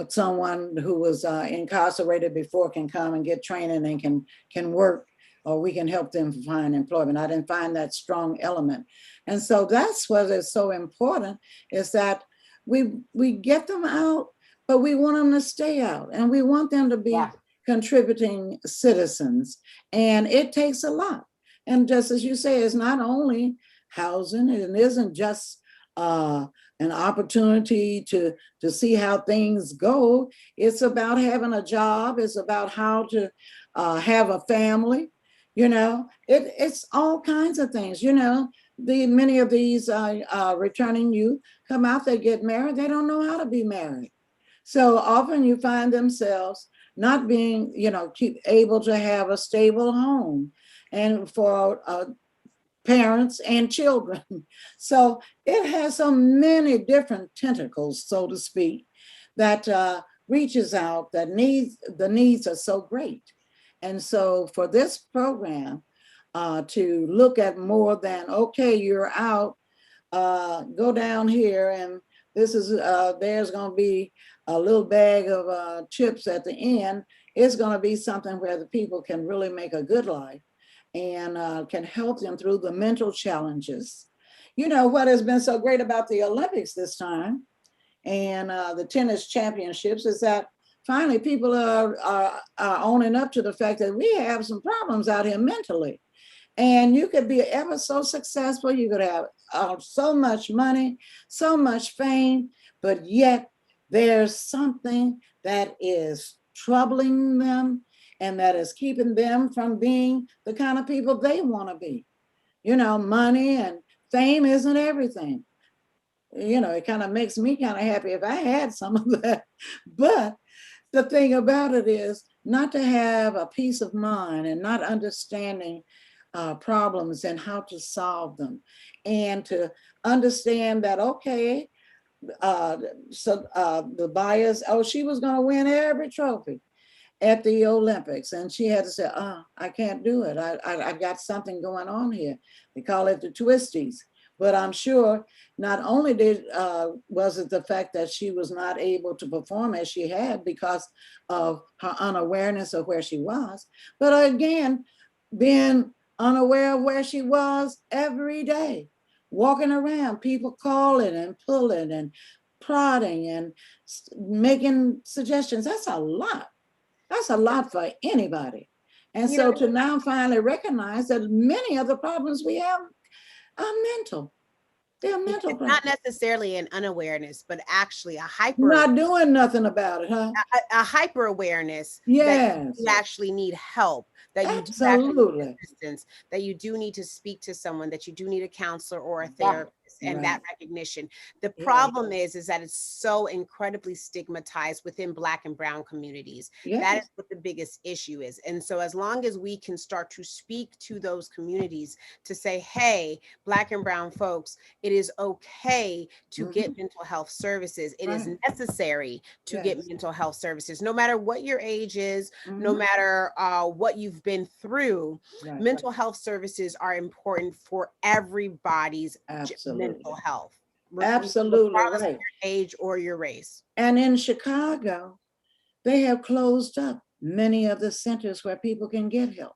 [SPEAKER 2] someone who was incarcerated before can come and get training and can work, or we can help them find employment. I didn't find that strong element. And so that's what is so important, is that we get them out, but we want them to stay out, and we want them to be contributing citizens. And it takes a lot. And just as you say, it's not only housing, it isn't just an opportunity to see how things go. It's about having a job. It's about how to have a family. You know, it's all kinds of things. You know, many of these returning youth come out, they get married, they don't know how to be married. So often you find themselves not being, you know, able to have a stable home, and for parents and children. So it has so many different tentacles, so to speak, that reaches out, that the needs are so great. And so for this program to look at more than, okay, you're out, go down here and this is, there's gonna be a little bag of chips at the end. It's gonna be something where the people can really make a good life and can help them through the mental challenges. You know, what has been so great about the Olympics this time and the tennis championships is that finally people are owning up to the fact that we have some problems out here mentally. And you could be ever so successful, you could have so much money, so much fame, but yet there's something that is troubling them and that is keeping them from being the kind of people they want to be. You know, money and fame isn't everything. You know, it kind of makes me kind of happy if I had some of that. But the thing about it is not to have a peace of mind and not understanding problems and how to solve them, and to understand that, okay, the bias, oh, she was going to win every trophy at the Olympics, and she had to say, oh, I can't do it. I've got something going on here. They call it the twisties. But I'm sure not only was it the fact that she was not able to perform as she had because of her unawareness of where she was, but again, being unaware of where she was every day, walking around, people calling and pulling and prodding and making suggestions. That's a lot. That's a lot for anybody. And so to now finally recognize that many of the problems we have are mental. They're mental
[SPEAKER 1] it's
[SPEAKER 2] problems.
[SPEAKER 1] not necessarily an unawareness, but actually a hyper.
[SPEAKER 2] Not doing nothing about it, huh?
[SPEAKER 1] A hyper awareness.
[SPEAKER 2] Yes.
[SPEAKER 1] That you actually need help, that you do
[SPEAKER 2] absolutely
[SPEAKER 1] need assistance, that you do need to speak to someone, that you do need a counselor or a therapist, and that recognition. The problem is that it's so incredibly stigmatized within Black and Brown communities. That is what the biggest issue is. And so as long as we can start to speak to those communities to say, hey, Black and Brown folks, it is okay to get mental health services. It is necessary to get mental health services, no matter what your age is, no matter what you've been through. Mental health services are important for everybody's mental health.
[SPEAKER 2] Absolutely
[SPEAKER 1] regardless
[SPEAKER 2] right.
[SPEAKER 1] of your age or your race.
[SPEAKER 2] And in Chicago, they have closed up many of the centers where people can get help.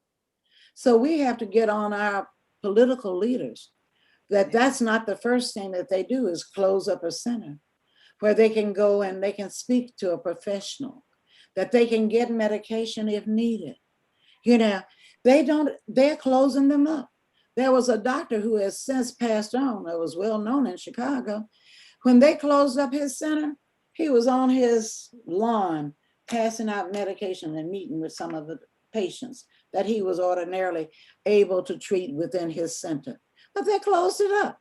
[SPEAKER 2] So we have to get on our political leaders that that's not the first thing that they do, is close up a center where they can go and they can speak to a professional, that they can get medication if needed. You know, they're closing them up. There was a doctor who has since passed on that was well known in Chicago. When they closed up his center, he was on his lawn passing out medication and meeting with some of the patients that he was ordinarily able to treat within his center. But they closed it up.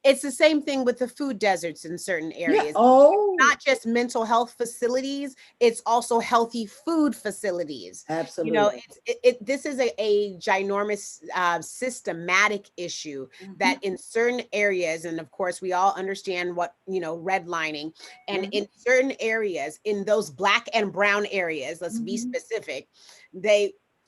[SPEAKER 1] It's the same thing with the food deserts in certain
[SPEAKER 2] Yeah.
[SPEAKER 1] areas.
[SPEAKER 2] Oh,
[SPEAKER 1] Not just mental health facilities, it's also healthy food facilities. You know,
[SPEAKER 2] absolutely.
[SPEAKER 1] this is a ginormous systematic issue
[SPEAKER 2] Mhm,
[SPEAKER 1] that in certain areas, and of course we all understand what, you know, redlining, and
[SPEAKER 2] mhm,
[SPEAKER 1] in certain areas, in those Black and brown areas, let's be
[SPEAKER 2] mhm.
[SPEAKER 1] specific,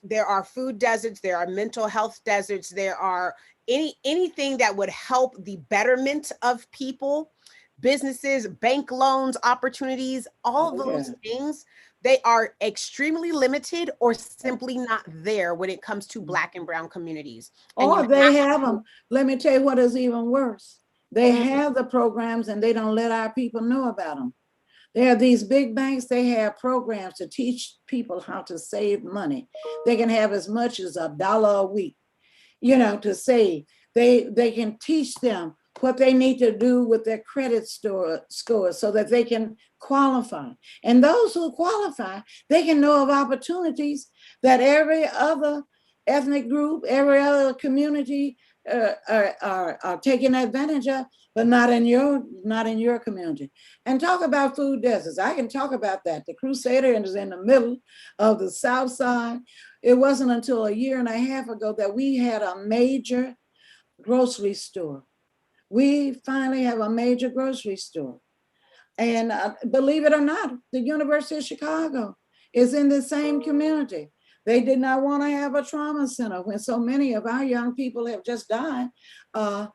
[SPEAKER 1] there are food deserts, there are mental health deserts, there are anything that would help the betterment of people, businesses, bank loans, opportunities, all
[SPEAKER 2] Oh,
[SPEAKER 1] those
[SPEAKER 2] yeah.
[SPEAKER 1] things, they are extremely limited or simply not there when it comes to Black and brown communities. And you
[SPEAKER 2] Or they
[SPEAKER 1] have
[SPEAKER 2] have them. Let me tell you what is even worse. They
[SPEAKER 1] to,
[SPEAKER 2] have the programs and they don't let our people know about them. They have these big banks, they have programs to teach people how to save money. They can have as much as $1 a week, you know, to save. They can teach them what they need to do with their credit score so that they can qualify. And those who qualify, they can know of opportunities that every other ethnic group, every other community are taking advantage of, but not in your community. And talk about food deserts. I can talk about that. The Crusader is in the middle of the South Side. It wasn't until a year and a half ago that we had a major grocery store. We finally have a major grocery store. And believe it or not, the University of Chicago is in the same community. They did not want to have a trauma center when so many of our young people have just died a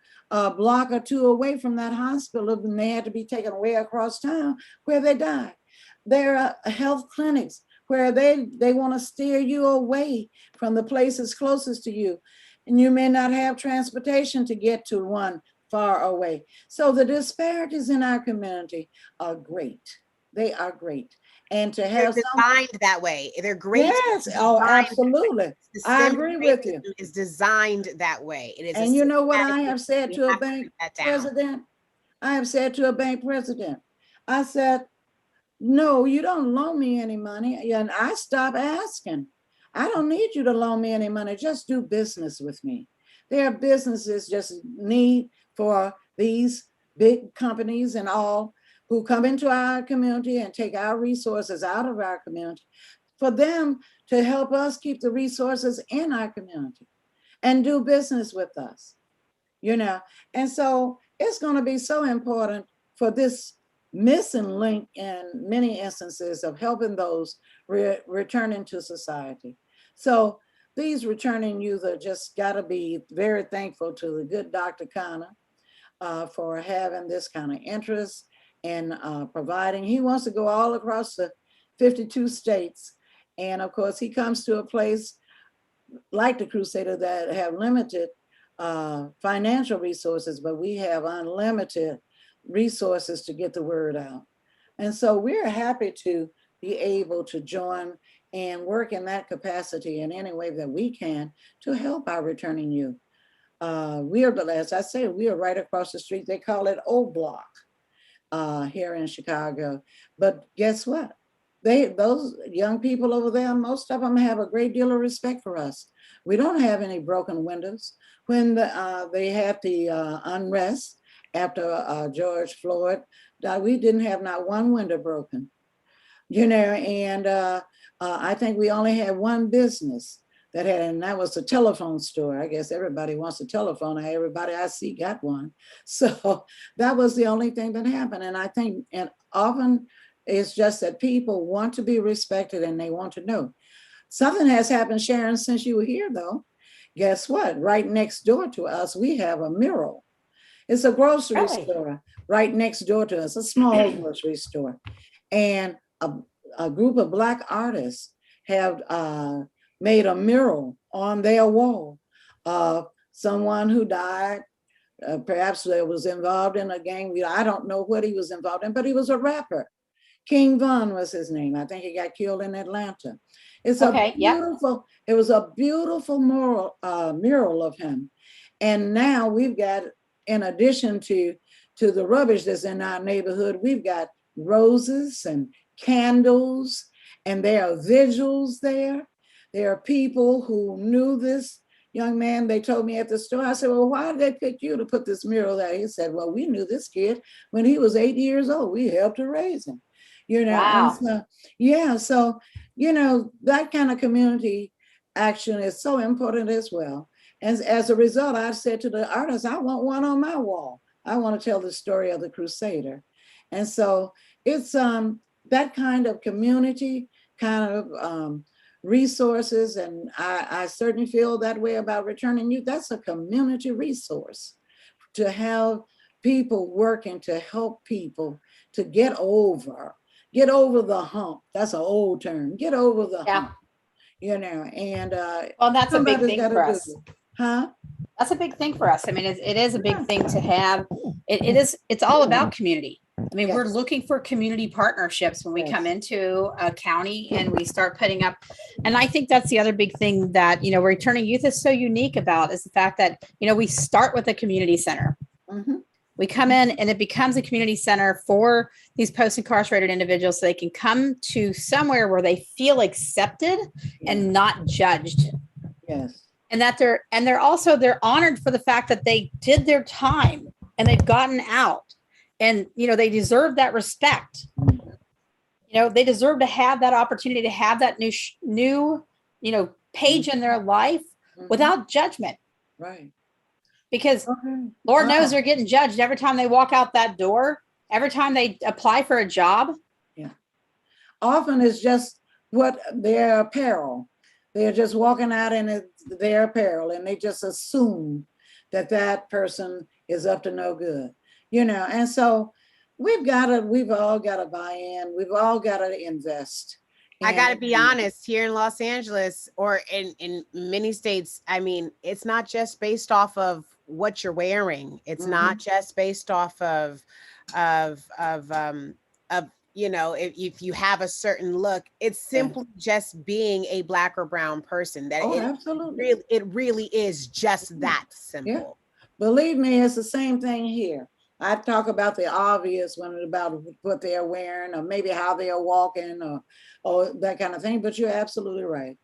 [SPEAKER 2] block or two away from that hospital, and they had to be taken way across town where they died. There are health clinics where they want to steer you away from the places closest to you. And you may not have transportation to get to one far away. So the disparities in our community are great. They are great. And to
[SPEAKER 1] they're
[SPEAKER 2] have some,
[SPEAKER 1] designed that way. They're great.
[SPEAKER 2] yes, oh,
[SPEAKER 1] Designed.
[SPEAKER 2] absolutely. I
[SPEAKER 1] Systemic
[SPEAKER 2] agree with you.
[SPEAKER 1] racism is designed that way. It is a
[SPEAKER 2] And you know what I
[SPEAKER 1] systematic
[SPEAKER 2] have
[SPEAKER 1] issue.
[SPEAKER 2] said
[SPEAKER 1] We
[SPEAKER 2] to a
[SPEAKER 1] have to
[SPEAKER 2] bank
[SPEAKER 1] break that down.
[SPEAKER 2] president? I have said to a bank president, I said, no, you don't loan me any money. And I stopped asking. I don't need you to loan me any money. Just do business with me. There are businesses just need for these big companies and all who come into our community and take our resources out of our community, for them to help us keep the resources in our community and do business with us, you know. And so it's going to be so important for this missing link in many instances of helping those returning to society. So these returning youth are just got to be very thankful to the good Dr. Khanna for having this kind of interest in providing. He wants to go all across the 52 states. And of course, he comes to a place like the Crusader that have limited financial resources, but we have unlimited resources to get the word out. And so we're happy to be able to join and work in that capacity in any way that we can to help our returning youth. We are, as I say, we are right across the street. They call it O Block here in Chicago. But guess what? Those young people over there, most of them have a great deal of respect for us. We don't have any broken windows. When they had the unrest after George Floyd, we didn't have not one window broken, you know, and I think we only had one business that had, and that was a telephone store. I guess everybody wants a telephone. Everybody I see got one. So that was the only thing that happened. And I think, and often it's just that people want to be respected and they want to know. Something has happened, Sharon, since you were here though. Guess what? Right next door to us, we have a mural. It's a grocery
[SPEAKER 3] Really?
[SPEAKER 2] store right next door to us, a small grocery store. And a group of Black artists have made a mural on their wall of someone who died. Perhaps they was involved in a gang. I don't know what he was involved in, but he was a rapper. King Von was his name. I think he got killed in Atlanta. It's a
[SPEAKER 3] Okay. Yep.
[SPEAKER 2] beautiful, it was a beautiful mural of him. And now we've got, in addition to the rubbish that's in our neighborhood, we've got roses and candles, and there are vigils there. There are people who knew this young man, they told me at the store, I said, well, why did they pick you to put this mural there? He said, well, we knew this kid when he was 8 years old. We helped to raise him, and
[SPEAKER 3] Wow.
[SPEAKER 2] so, yeah, so, that kind of community action is so important as well. As a result, I said to the artist, I want one on my wall. I want to tell the story of the Crusader. And so it's that kind of community, kind of resources, and I certainly feel that way about returning youth. That's a community resource, to have people working to help people to get over the hump. That's an old term. Get over the hump. And
[SPEAKER 3] well, that's a big thing for us.
[SPEAKER 2] Huh?
[SPEAKER 3] That's a big thing for us. I mean, it is a big thing to have. It's all about community. I mean, we're looking for community partnerships when we come into a county and we start putting up. And I think that's the other big thing that, returning youth is so unique about, is the fact that, we start with a community center.
[SPEAKER 2] Mm-hmm.
[SPEAKER 3] We come in and it becomes a community center for these post-incarcerated individuals, so they can come to somewhere where they feel accepted and not judged.
[SPEAKER 2] Yes.
[SPEAKER 3] And that they're honored for the fact that they did their time and they've gotten out, and, they deserve that respect. They deserve to have that opportunity to have that new page in their life without judgment.
[SPEAKER 2] Right.
[SPEAKER 3] Because Lord knows they're getting judged every time they walk out that door, every time they apply for a job.
[SPEAKER 2] Yeah. Often it's just what their apparel. They're just walking out in their apparel, and they just assume that person is up to no good, and so we've all got to buy in. We've all got to invest.
[SPEAKER 1] I got to be honest, here in Los Angeles, or in many states, I mean, it's not just based off of what you're wearing. It's not just based off of if you have a certain look. It's simply just being a Black or brown person. That
[SPEAKER 2] absolutely.
[SPEAKER 1] It really is just that simple.
[SPEAKER 2] Yeah. Believe me, it's the same thing here. I talk about the obvious about what they're wearing, or maybe how they're walking, or that kind of thing. But you're absolutely right.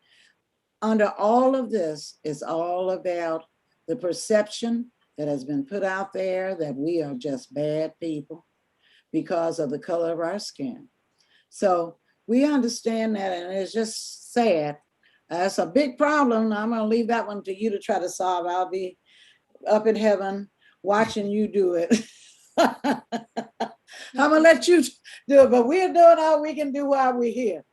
[SPEAKER 2] Under all of this, it's all about the perception that has been put out there that we are just bad people because of the color of our skin. So we understand that, and it's just sad. That's a big problem. I'm going to leave that one to you to try to solve. I'll be up in heaven watching you do it. I'm going to let you do it, but we're doing all we can do while we're here.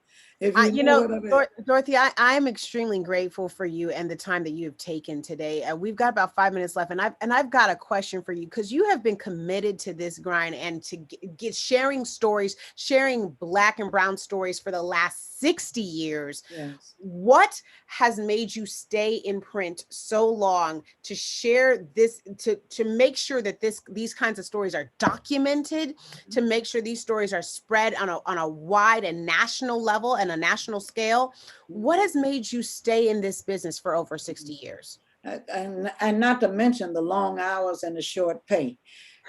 [SPEAKER 1] Dorothy, I am extremely grateful for you and the time that you have taken today. We've got about 5 minutes left, and I've got a question for you, because you have been committed to this grind and to get sharing stories, sharing Black and brown stories for the last 60 years.
[SPEAKER 2] Yes.
[SPEAKER 1] What has made you stay in print so long to share this, to make sure that these kinds of stories are documented, to make sure these stories are spread on a wide and national level and a national scale? What has made you stay in this business for over 60 years?
[SPEAKER 2] And not to mention the long hours and the short pay.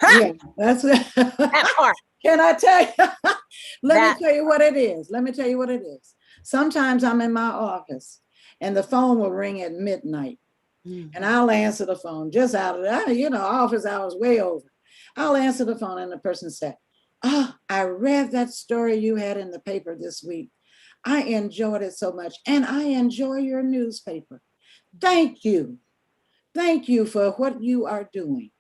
[SPEAKER 2] Yeah, that's that part. Can I tell you? Let me tell you what it is. Sometimes I'm in my office and the phone will ring at midnight, and I'll answer the phone just out of that, office hours way over. I'll answer the phone and the person said, I read that story you had in the paper this week. I enjoyed it so much, and I enjoy your newspaper. Thank you. Thank you for what you are doing.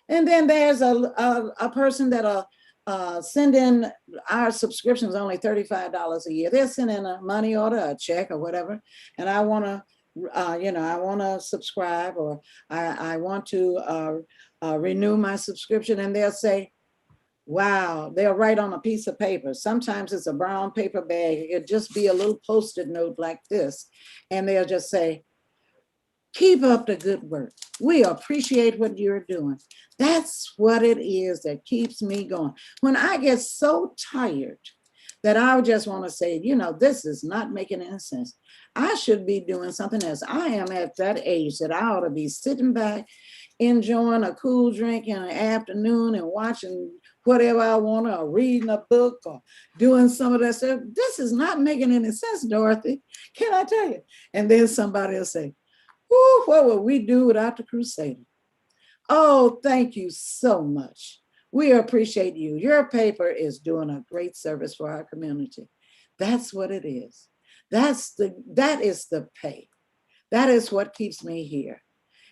[SPEAKER 2] And then there's a person that'll send in, our subscription is only $35 a year. They'll send in a money order, a check or whatever. And I want to, I want to subscribe, or I want to renew my subscription. And they'll say, wow, they'll write on a piece of paper. Sometimes it's a brown paper bag. It'd just be a little Post-it note like this. And they'll just say, keep up the good work. We appreciate what you're doing. That's what it is that keeps me going. When I get so tired that I just want to say, this is not making any sense. I should be doing something else. I am at that age that I ought to be sitting back, enjoying a cool drink in the afternoon and watching whatever I want, or reading a book, or doing some of that stuff. This is not making any sense, Dorothy. Can I tell you? And then somebody will say, Woo, what would we do without the Crusader? Oh, thank you so much. We appreciate you. Your paper is doing a great service for our community. That's what it is. That is the pay. That is what keeps me here.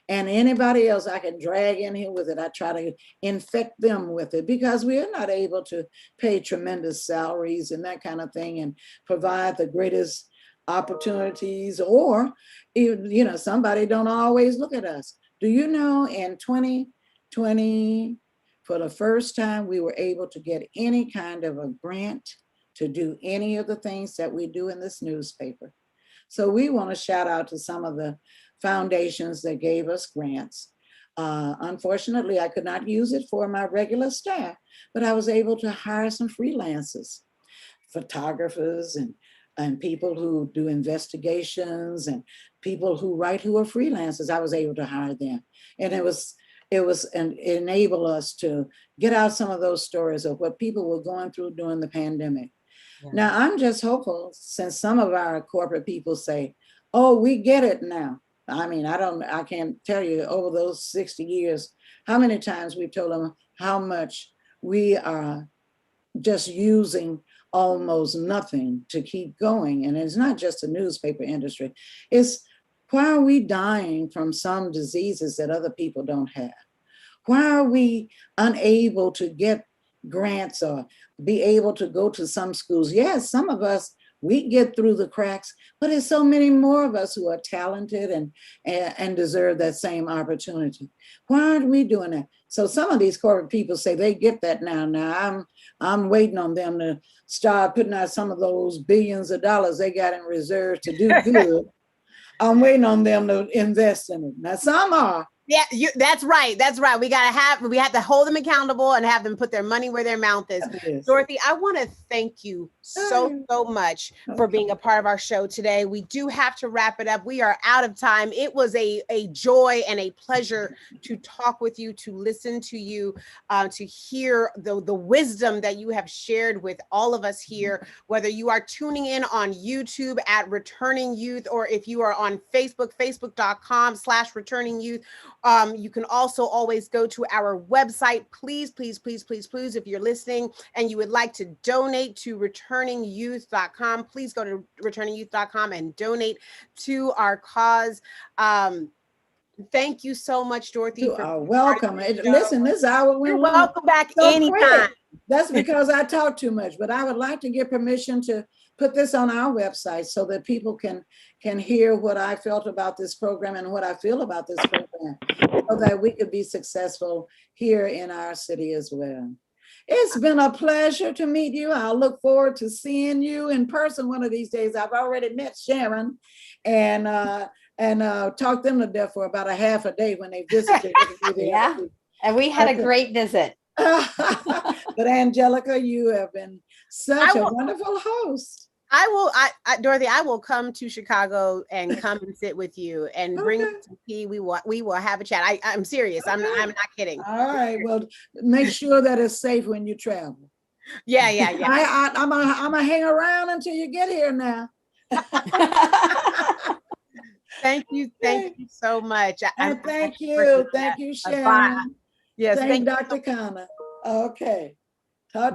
[SPEAKER 2] And anybody else I can drag in here with it, I try to infect them with it, because we are not able to pay tremendous salaries and that kind of thing and provide the greatest opportunities, or even, somebody don't always look at us. Do you know, in 2020, for the first time, we were able to get any kind of a grant to do any of the things that we do in this newspaper. So we want to shout out to some of the foundations that gave us grants. Unfortunately, I could not use it for my regular staff, but I was able to hire some freelancers, photographers and people who do investigations and people who write who are freelancers. I was able to hire them. And it enabled us to get out some of those stories of what people were going through during the pandemic. Yeah. Now, I'm just hopeful, since some of our corporate people say, oh, we get it now. I mean, I can't tell you over those 60 years, how many times we've told them how much we are just using almost nothing to keep going. And it's not just the newspaper industry. It's, why are we dying from some diseases that other people don't have? Why are we unable to get grants or be able to go to some schools? Yes, some of us, we get through the cracks, but there's so many more of us who are talented and deserve that same opportunity. Why aren't we doing that? So some of these corporate people say they get that now. Now I'm waiting on them to start putting out some of those billions of dollars they got in reserve to do good. I'm waiting on them to invest in it. Now some are.
[SPEAKER 1] Yeah, that's right. That's right. We have to hold them accountable and have them put their money where their mouth is. Yes. Dorothy, I want to thank you so much for being a part of our show today. We do have to wrap it up. We are out of time. It was a joy and a pleasure to talk with you, to listen to you, to hear the wisdom that you have shared with all of us here, whether you are tuning in on YouTube at Returning Youth, or if you are on Facebook, facebook.com/returningyouth. You can also always go to our website. Please, if you're listening and you would like to donate to returningyouth.com, please go to returningyouth.com and donate to our cause. Thank you so much, Dorothy.
[SPEAKER 2] You are welcome. Listen, this hour went
[SPEAKER 1] You're welcome back
[SPEAKER 2] so
[SPEAKER 1] anytime.
[SPEAKER 2] Quick. That's because I talk too much, but I would like to get permission to put this on our website so that people can hear what I felt about this program and what I feel about this program, so that we could be successful here in our city as well. It's been a pleasure to meet you. I'll look forward to seeing you in person one of these days. I've already met Sharon and talked them to death for about a half a day when they visited.
[SPEAKER 3] Yeah, and we had a great visit.
[SPEAKER 2] But Angelica, you have been such a wonderful host.
[SPEAKER 1] Dorothy, I will come to Chicago and come and sit with you and bring you some tea. We will have a chat. I'm serious. I'm not kidding.
[SPEAKER 2] All right. Well, make sure that it's safe when you travel.
[SPEAKER 1] Yeah.
[SPEAKER 2] I'm gonna hang around until you get here now.
[SPEAKER 1] Thank you so much.
[SPEAKER 2] Thank you, Sharon.
[SPEAKER 1] Yes,
[SPEAKER 2] thank Dr. Khanna. Okay. Talk